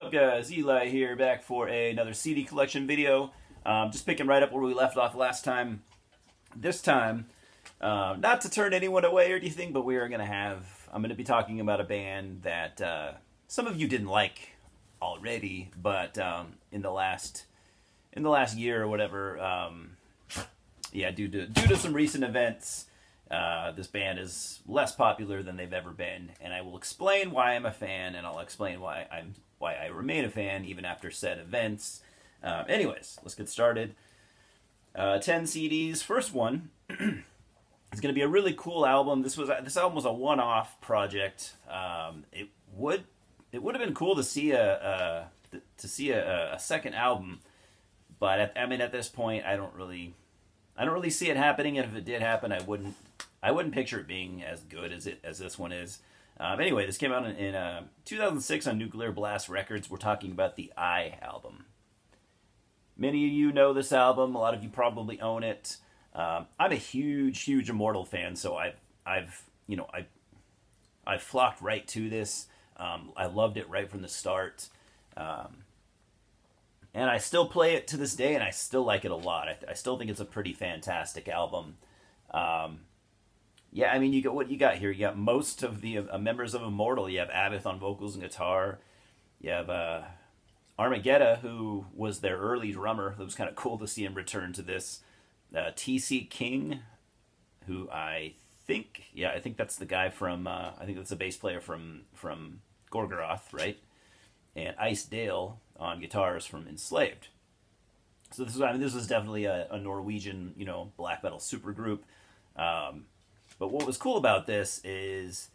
up, guys? Eli here, back for another CD collection video. Just picking right up where we left off last time. This time, not to turn anyone away or anything, but I'm going to be talking about a band that some of you didn't like already, but in the last year or whatever, yeah, due to some recent events, this band is less popular than they've ever been, and I will explain why I'm a fan, and I'll explain why I remain a fan even after said events. Anyways, let's get started. 10 CDs. First one is going to be a really cool album. This album was a one-off project. It would have been cool to see a second album, but at this point, I don't really see it happening. And if it did happen, I wouldn't picture it being as good as this one is. Anyway, this came out in 2006 on Nuclear Blast Records. We're talking about the I album. Many of you know this album. A lot of you probably own it. I'm a huge Immortal fan, so I've flocked right to this. I loved it right from the start, and I still play it to this day, and I still like it a lot. I still think it's a pretty fantastic album. Yeah, I mean, you got what you got here. You got most of the members of Immortal. You have Abbott on vocals and guitar. You have Armageddon, who was their early drummer. It was kind of cool to see him return to this. T.C. King, who I think that's the guy from, I think that's the bass player from Gorgoroth, right? And Ice Dale on guitars from Enslaved. So this was definitely a Norwegian, black metal supergroup. But what was cool about this is,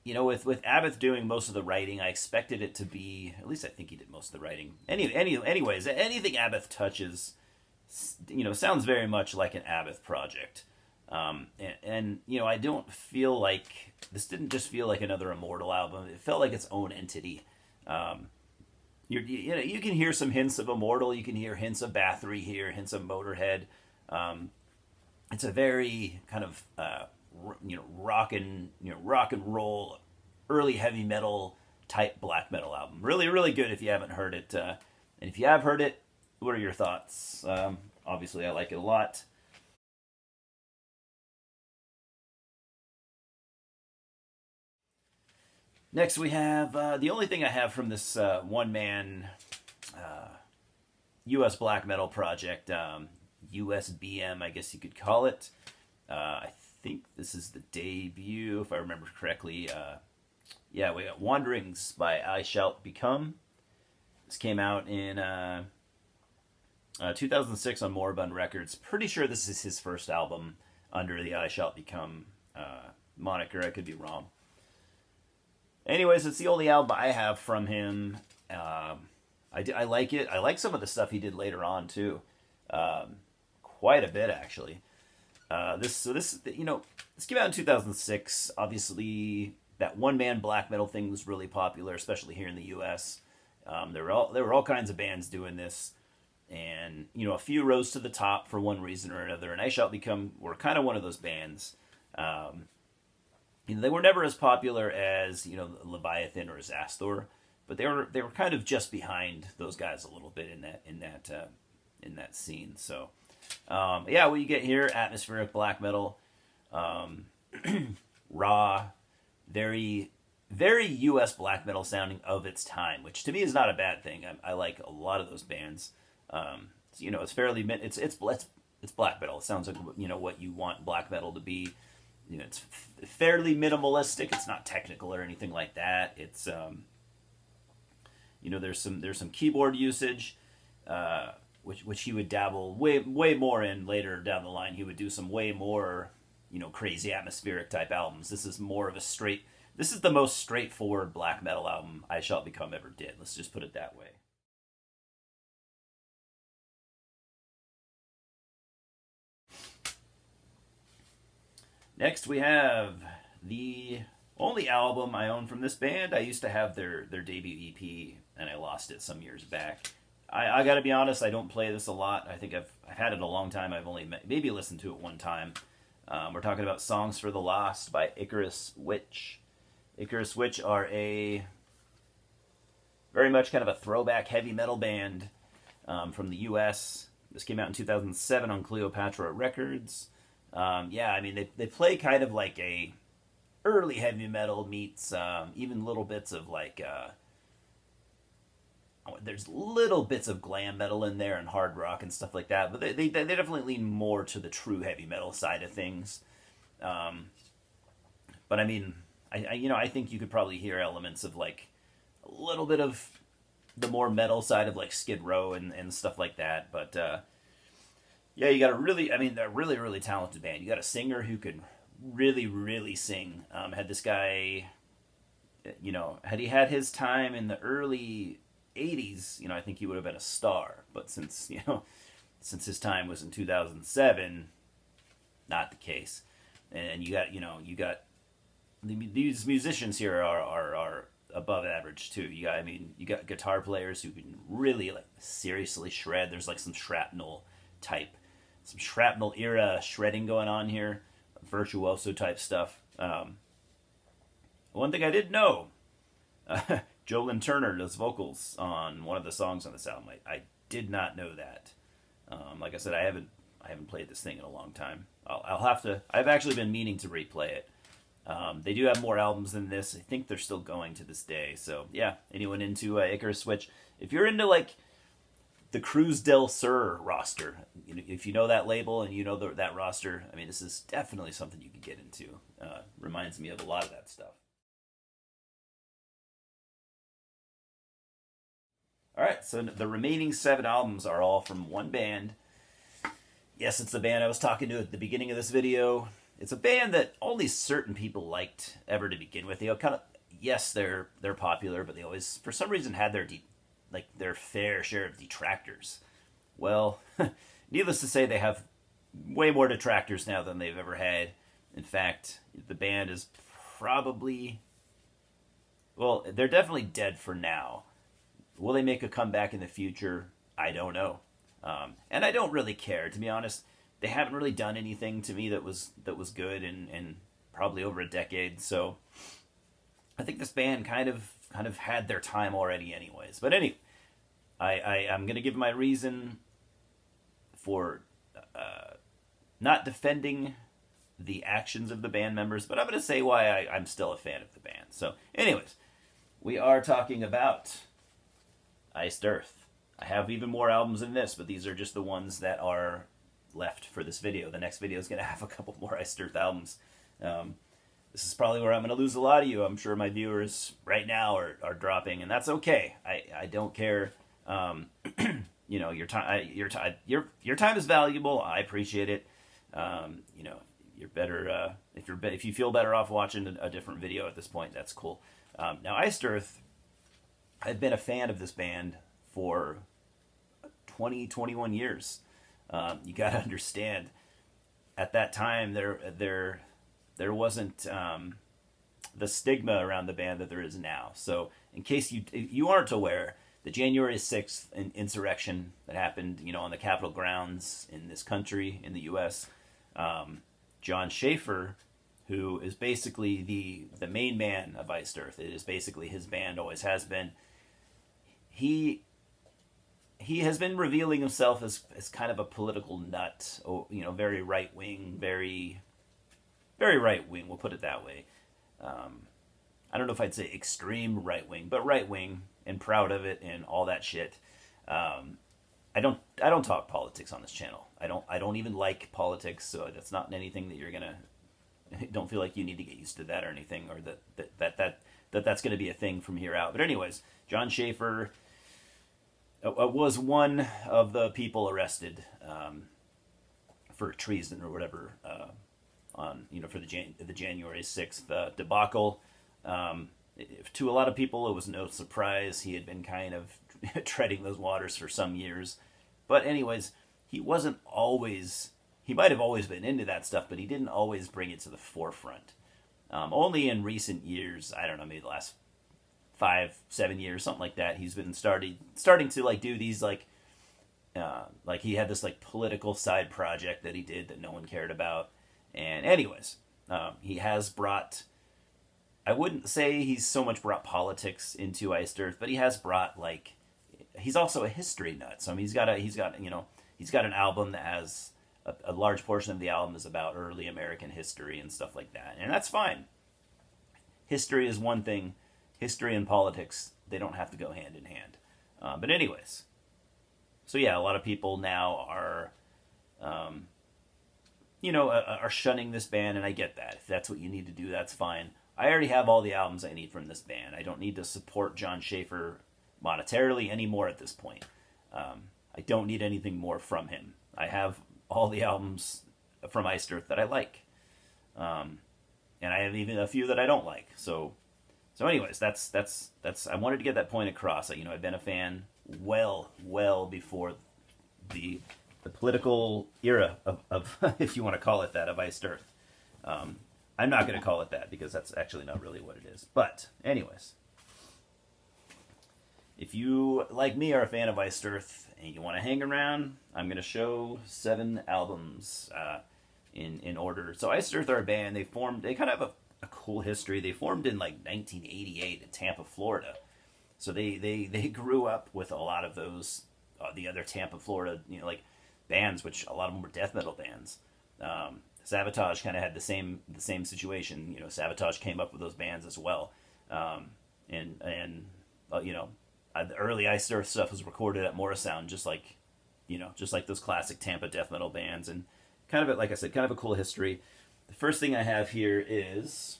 with Abbott doing most of the writing, I expected it to be, at least I think he did most of the writing. Anyways, anything Abbott touches, sounds very much like an Abbott project. And I don't feel like, this didn't just feel like another Immortal album. It felt like its own entity. You can hear some hints of Immortal. You can hear hints of Bathory here, hints of Motorhead. It's a very kind of rock and roll, early heavy metal type black metal album. Really, really good if you haven't heard it. And if you have heard it, what are your thoughts? Obviously, I like it a lot. Next, we have the only thing I have from this one-man U.S. black metal project, USBM, I guess you could call it. I think this is the debut, if I remember correctly. Yeah, we got Wanderings by I Shall Become. This came out in 2006 on Moribund Records. Pretty sure this is his first album under the I Shall Become moniker. I could be wrong. Anyways, it's the only album I have from him. I like it. I like some of the stuff he did later on too. Quite a bit, actually. This came out in 2006. Obviously, that one-man black metal thing was really popular, especially here in the U.S. There were all kinds of bands doing this, and a few rose to the top for one reason or another. And I Shall Become were kind of one of those bands. They were never as popular as Leviathan or Zastor, but they were kind of just behind those guys a little bit in that scene. So. Yeah, what you get here, atmospheric black metal, raw, very, very U.S. black metal sounding of its time, which to me is not a bad thing. I like a lot of those bands. It's fairly, it's black metal. It sounds like what you want black metal to be. It's fairly minimalistic. It's not technical or anything like that. It's there's some keyboard usage. Which he would dabble way more in later down the line. He would do some way more, crazy atmospheric type albums. This is more of a this is the most straightforward black metal album I Shall Become ever did. Let's just put it that way. Next we have the only album I own from this band. I used to have their debut EP, and I lost it some years back. I gotta be honest, I don't play this a lot. I think I've had it a long time. I've only maybe listened to it one time. We're talking about Songs for the Lost by Icarus Witch. Icarus Witch are a very much kind of a throwback heavy metal band from the U.S. This came out in 2007 on Cleopatra Records. Yeah, I mean, they play kind of like a early heavy metal meets even little bits of like... there's little bits of glam metal in there and hard rock and stuff like that, but they definitely lean more to the true heavy metal side of things. But I mean, I think you could probably hear elements of like a little bit of the more metal side of like Skid Row and stuff like that. But yeah, you got they're really, really talented band. You got a singer who could really, really sing. Had this guy, had he had his time in the early 80s, I think he would have been a star. But since his time was in 2007, not the case. And you got these musicians here are above average too. You got guitar players who can really like seriously shred. There's like some shrapnel era shredding going on here, virtuoso type stuff. One thing I didn't know, Jolyn Turner does vocals on one of the songs on this album. I did not know that. Like I said, I haven't played this thing in a long time. I'll have to. I've actually been meaning to replay it. They do have more albums than this. I think they're still going to this day. So yeah, anyone into Icarus Switch? If you're into like the Cruz del Sur roster, if you know that label and you know that roster, I mean, this is definitely something you can get into. Reminds me of a lot of that stuff. All right, so the remaining 7 albums are all from one band. Yes, it's the band I was talking to at the beginning of this video. It's a band that only certain people liked ever to begin with. Yes, they're popular, but they always, for some reason, had their fair share of detractors. Well, needless to say, they have way more detractors now than they've ever had. In fact, the band is probably, well, they're definitely dead for now. Will they make a comeback in the future? I don't know. And I don't really care, to be honest. They haven't really done anything to me that was good in probably over a decade. So I think this band kind of had their time already anyways. But anyway, I'm going to give my reason for not defending the actions of the band members, but I'm going to say why I'm still a fan of the band. So anyways, we are talking about Iced Earth. I have even more albums than this, but these are just the ones that are left for this video. The next video is going to have a couple more Iced Earth albums. This is probably where I'm going to lose a lot of you. I'm sure my viewers right now are dropping, and that's okay. I don't care. Your time is valuable. I appreciate it. You're better if you feel better off watching a different video at this point. That's cool. Now, Iced Earth, I've been a fan of this band for 21 years. You got to understand, at that time there wasn't the stigma around the band that there is now. So, in case you aren't aware, the January 6th insurrection that happened, on the Capitol grounds in this country, in the U.S., John Schaefer, who is basically the main man of Iced Earth, it is basically his band, always has been. He has been revealing himself as kind of a political nut, very right-wing, very right-wing, we'll put it that way. I don't know if I'd say extreme right-wing, but right-wing, and proud of it, and all that shit. I don't talk politics on this channel. I don't even like politics, so that's not anything that you're gonna, don't feel like you need to get used to that or anything, or that's gonna be a thing from here out. But anyways, John Schaefer was one of the people arrested for treason or whatever for the January 6th debacle. To a lot of people, it was no surprise. He had been kind of treading those waters for some years. But anyways, he wasn't always, he might have always been into that stuff, but he didn't always bring it to the forefront. Only in recent years, I don't know, maybe the last 5-7 years, something like that, he's been starting to like do these like he had this like political side project that he did that no one cared about. And anyways, he has brought I wouldn't say he's so much brought politics into Iced Earth, but he has brought, like, he's also a history nut. So I mean, he's got an album that has a large portion of the album is about early American history and stuff like that, and that's fine. History is one thing. History and politics, they don't have to go hand in hand. But anyways, so yeah, a lot of people now are, are shunning this band, and I get that. If that's what you need to do, that's fine. I already have all the albums I need from this band. I don't need to support Jon Schaffer monetarily anymore at this point. I don't need anything more from him. I have all the albums from Iced Earth that I like. And I have even a few that I don't like. So anyways, that's I wanted to get that point across. I've been a fan well before the political era of if you want to call it that, of Iced Earth. I'm not going to call it that because that's actually not really what it is. But anyways, if you, like me, are a fan of Iced Earth and you want to hang around, I'm going to show 7 albums in order. So Iced Earth are a band. They kind of have a cool history. They formed in like 1988 in Tampa, Florida. So they grew up with a lot of those the other Tampa, Florida, like bands, which a lot of them were death metal bands. Sabotage kind of had the same situation. Sabotage came up with those bands as well. The early Iced Earth stuff was recorded at Morrisound, just like those classic Tampa death metal bands, and kind of, like I said, kind of a cool history. The first thing I have here is,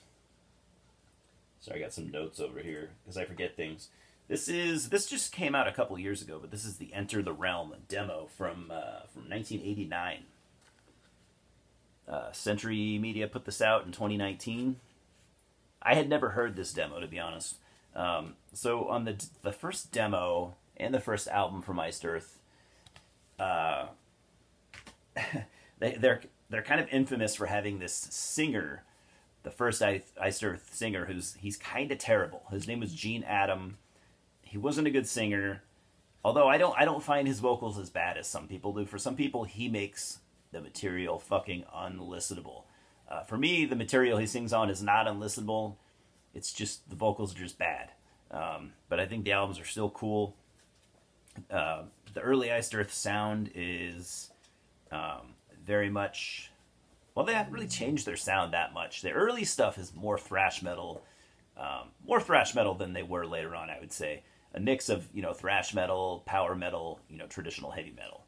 sorry, I got some notes over here because I forget things. This just came out a couple years ago, but this is the Enter the Realm demo from 1989. Century Media put this out in 2019. I had never heard this demo, to be honest. So on the first demo and the first album from Iced Earth, they're kind of infamous for having this singer, the first Iced Earth singer, he's kind of terrible. His name was Gene Adam. He wasn't a good singer, although I don't find his vocals as bad as some people do. For some people, he makes the material fucking unlistenable. For me, the material he sings on is not unlistenable. It's just the vocals are just bad. But I think the albums are still cool. The early Iced Earth sound is very much, well, they haven't really changed their sound that much. The early stuff is more thrash metal than they were later on, I would say. A mix of, thrash metal, power metal, traditional heavy metal.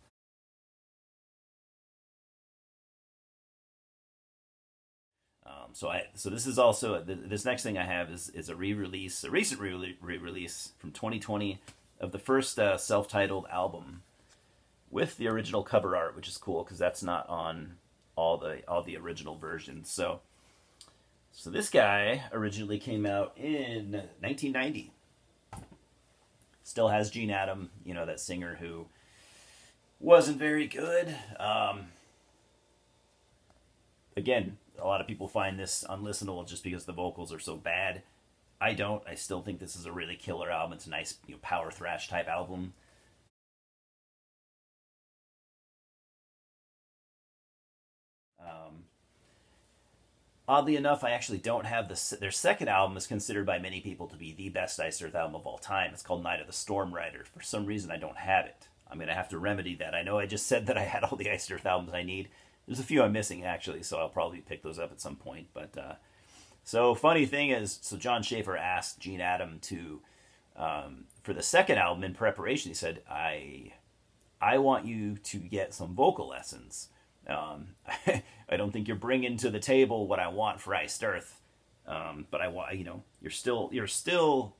So this is also, this next thing I have is a re-release, a recent re-release from 2020 of the first self-titled album with the original cover art, which is cool because that's not on all the original versions. So this guy originally came out in 1990. Still has Gene Adam, that singer who wasn't very good. Again, a lot of people find this unlistenable just because the vocals are so bad. I don't. I still think this is a really killer album. It's a nice, power thrash type album. Oddly enough, I actually don't have their second album is considered by many people to be the best Iced Earth album of all time. It's called Night of the Storm Rider. For some reason, I don't have it. I'm going to have to remedy that. I know I just said that I had all the Iced Earth albums I need. There's a few I'm missing, actually, so I'll probably pick those up at some point. But so funny thing is, so Jon Schaffer asked Gene Adam to, for the second album in preparation, he said, I want you to get some vocal lessons. I don't think you're bringing to the table what I want for Iced Earth, but I want, you're still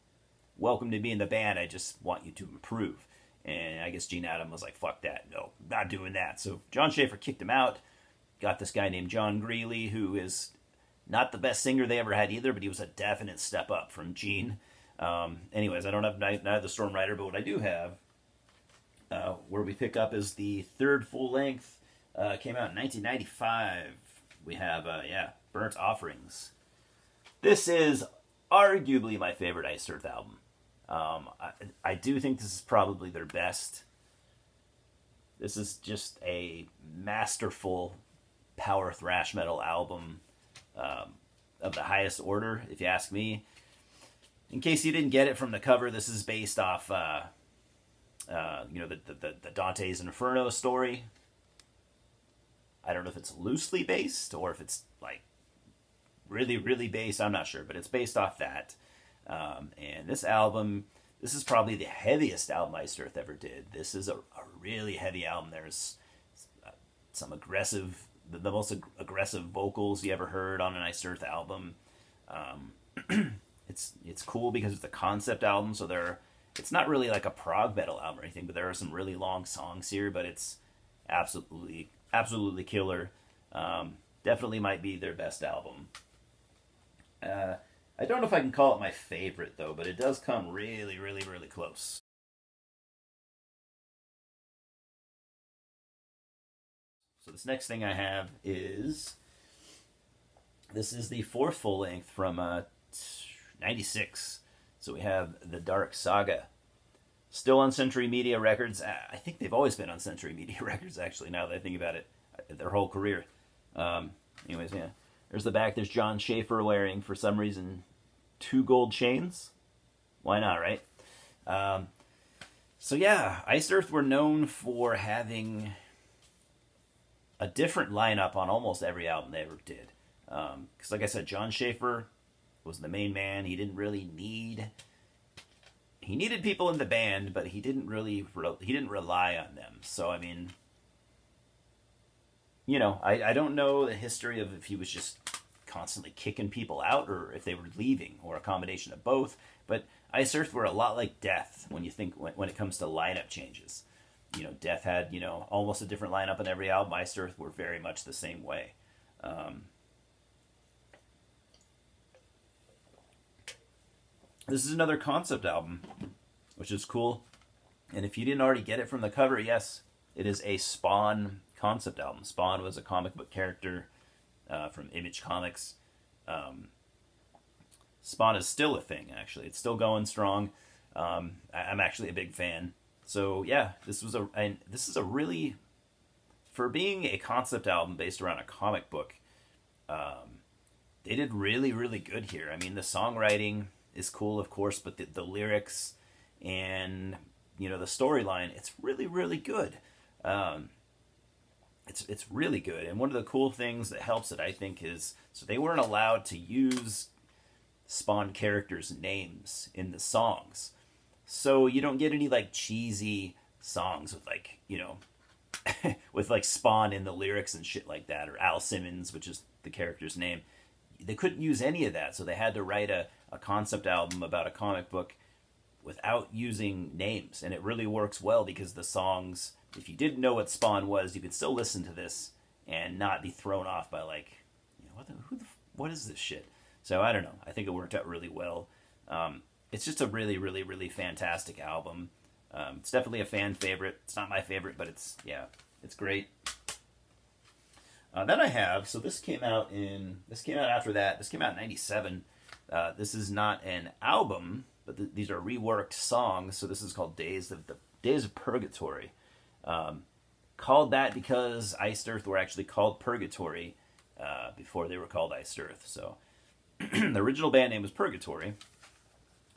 welcome to be in the band. I just want you to improve. And I guess Gene Adam was like, fuck that, no, not doing that. So Jon Schaffer kicked him out. Got this guy named John Greeley, who is not the best singer they ever had either, but he was a definite step up from Gene. Anyways, I don't have Night of the Storm Rider, but what I do have, where we pick up, is the third full length. Came out in 1995. We have, Burnt Offerings. This is arguably my favorite Iced Earth album. I do think this is probably their best. This is just a masterful power thrash metal album. the highest order, if you ask me. In case you didn't get it from the cover, this is based off, you know, the Dante's Inferno story. I don't know if it's loosely based or if it's like really based. I'm not sure, but it's based off that. And this album, this is probably the heaviest album Iced Earth ever did. This is a really heavy album. There's some aggressive, the most aggressive vocals you ever heard on an Iced Earth album. It's cool because it's a concept album, so it's not really like a prog metal album or anything, but there are some really long songs here, but it's absolutely killer. Definitely might be their best album. I don't know if I can call it my favorite, though, but it does come really close. So this next thing I have is, this is the fourth full length from 96. So we have The Dark Saga. Still on Century Media Records. I think they've always been on Century Media Records, actually, now that I think about it. Their whole career. Anyways, yeah. There's the back. There's John Schaefer wearing, for some reason, 2 gold chains. Why not, right? So yeah, Iced Earth were known for having a different lineup on almost every album they ever did. Because like I said, John Schaefer was the main man. He didn't really need... He needed people in the band, but he didn't rely on them. So, I mean... You know, I don't know the history of if he was just constantly kicking people out or if they were leaving or a combination of both. But Iced Earth were a lot like Death when you think when it comes to lineup changes. You know, Death had, you know, almost a different lineup on every album. Iced Earth were very much the same way. This is another concept album, which is cool. And if you didn't already get it from the cover, yes, it is a Spawn concept album. Spawn was a comic book character from Image Comics. Spawn is still a thing, actually. It's still going strong. I'm actually a big fan. So yeah, this is a really, for being a concept album based around a comic book, they did really good here. I mean, the songwriting is cool, of course, but the lyrics and, you know, the storyline, it's really good. It's really good. And one of the cool things that helps it, I think, is, so they weren't allowed to use Spawn characters' names in the songs. So you don't get any, like, cheesy songs with, like, you know, with, like, Spawn in the lyrics and shit like that, or Al Simmons, which is the character's name. They couldn't use any of that, so they had to write a concept album about a comic book without using names. And it really works well because the songs, if you didn't know what Spawn was, you could still listen to this and not be thrown off by, like, you know, what is this shit? So I don't know. I think it worked out really well. It's just a really fantastic album. It's definitely a fan favorite. It's not my favorite, but it's great. Then I have, so this came out after that. This came out in 97. This is not an album, but these are reworked songs. So this is called Days of Purgatory. Called that because Iced Earth were actually called Purgatory before they were called Iced Earth. So the original band name was Purgatory.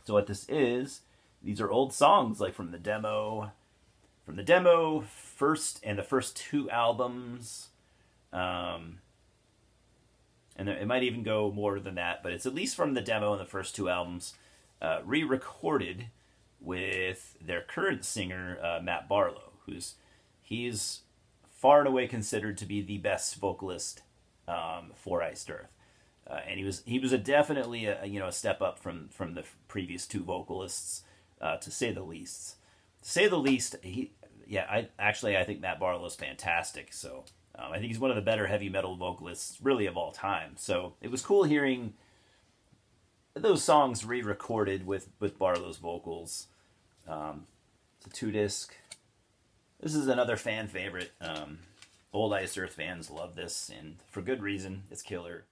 So what this is, these are old songs, like from the demo, first 2 albums. And it might even go more than that, but it's at least from the demo and the first 2 albums, re-recorded with their current singer, Matt Barlow, he's far and away considered to be the best vocalist for Iced Earth. And he was definitely a step up from the previous 2 vocalists, to say the least. To say the least, I think Matt Barlow's fantastic. So I think he's one of the better heavy metal vocalists, really, of all time. So it was cool hearing those songs re-recorded with Barlow's vocals. It's a 2-disc. This is another fan favorite. Old Iced Earth fans love this, and for good reason. It's killer.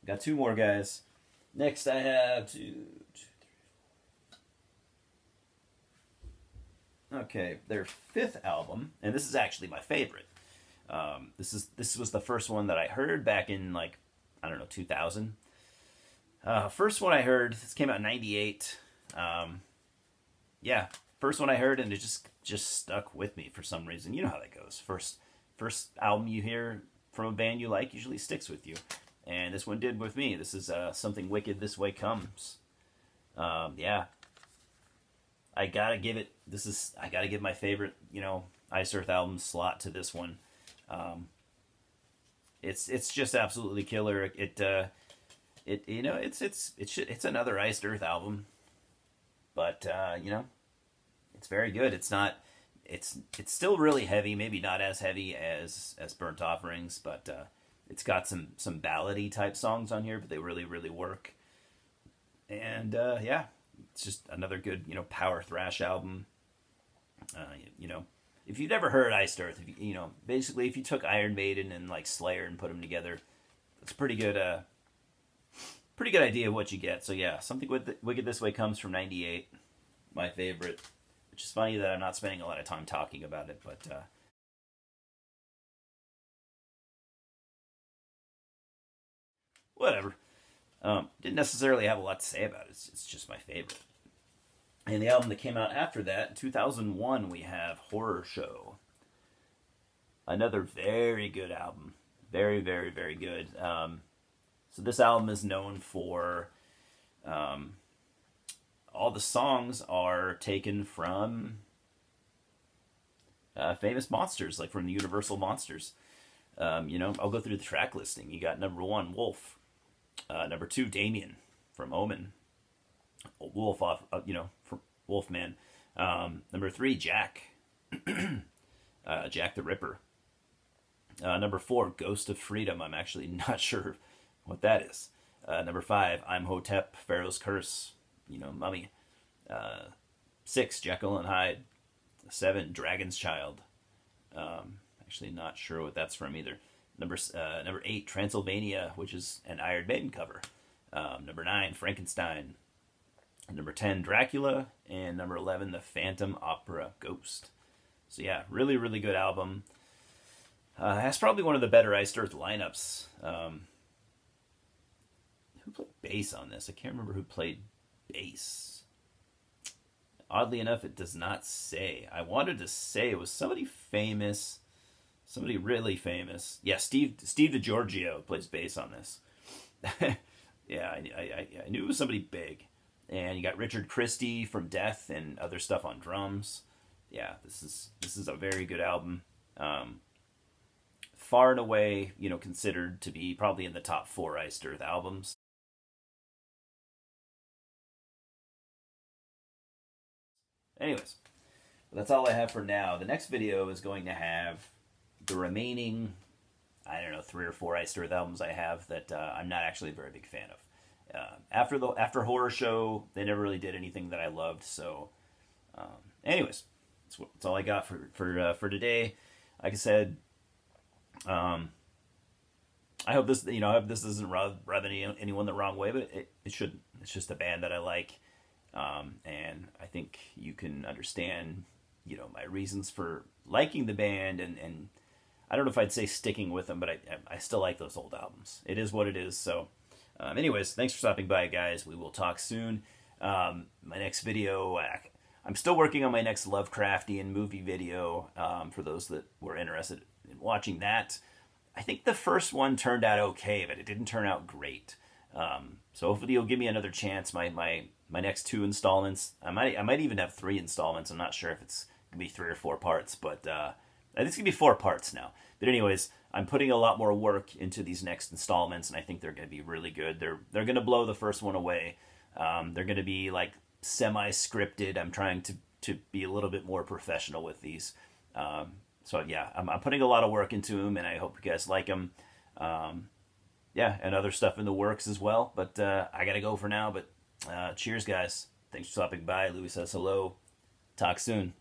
Got 2 more, guys. Next I have 2, 2, 3, 4. Okay, their fifth album, and this is actually my favorite. This was the first one that I heard back in like, I don't know, 2000. First one I heard. This came out in '98. Yeah, first one I heard, and it just stuck with me for some reason. You know how that goes. First album you hear from a band you like usually sticks with you, and this one did with me. This is Something Wicked This Way Comes. Yeah, I gotta give it. I gotta give my favorite, Ice Earth album slot to this one. It's just absolutely killer. It's another Iced Earth album, but it's very good. It's still really heavy. Maybe not as heavy as Burnt Offerings, but it's got some ballady type songs on here, but they really work. And yeah, it's just another good power thrash album. If you've never heard Iced Earth, basically if you took Iron Maiden and like Slayer and put them together, it's pretty good idea of what you get. So yeah, Something Wicked This Way Comes from '98, my favorite. Which is funny that I'm not spending a lot of time talking about it, but whatever. Didn't necessarily have a lot to say about it. It's just my favorite. And the album that came out after that, in 2001, we have Horror Show. Another very good album. Very good. So this album is known for... all the songs are taken from famous monsters, like from the Universal Monsters. I'll go through the track listing. You got number 1, Wolf. Number 2, Damien from Omen. Wolf off, from Wolfman. Number 3, Jack. Jack the Ripper. Number 4, Ghost of Freedom. I'm actually not sure what that is. Number 5, I'm Hotep, Pharaoh's Curse. Mummy. 6, Jekyll and Hyde. 7, Dragon's Child. Actually not sure what that's from either. Number 8, Transylvania, which is an Iron Maiden cover. Number 9, Frankenstein. Number 10, Dracula. And number 11, The Phantom Opera Ghost. So yeah, really good album. Has probably one of the better Iced Earth lineups. Who played bass on this? I can't remember who played bass. Oddly enough, it does not say. I wanted to say it was somebody famous. Somebody really famous. Yeah, Steve DiGiorgio plays bass on this. Yeah, I knew it was somebody big. And you got Richard Christie from Death and other stuff on drums. Yeah, this is a very good album. Far and away, considered to be probably in the top 4 Iced Earth albums. Anyways, that's all I have for now. The next video is going to have the remaining, I don't know, 3 or 4 Iced Earth albums I have that I'm not actually a very big fan of. After Horror Show, they never really did anything that I loved. So, anyways, that's all I got for today. Like I said, I hope this doesn't rub anyone the wrong way, but it shouldn't. It's just a band that I like. And I think you can understand, my reasons for liking the band, and I don't know if I'd say sticking with them, but I still like those old albums. It is what it is. So, anyways, thanks for stopping by, guys. We will talk soon. My next video, I'm still working on my next Lovecraftian movie video, for those that were interested in watching that. I think the first one turned out okay, but it didn't turn out great. So hopefully you'll give me another chance. My next 2 installments, I might even have 3 installments. I'm not sure if it's gonna be 3 or 4 parts, but I think it's gonna be 4 parts now. But anyways, I'm putting a lot more work into these next installments, and I think they're gonna be really good. They're gonna blow the first one away. They're gonna be like semi-scripted. I'm trying to be a little bit more professional with these. So yeah, I'm putting a lot of work into them, and I hope you guys like them. Yeah, and other stuff in the works as well. But I gotta go for now. But cheers, guys. Thanks for stopping by. Louis says hello. Talk soon.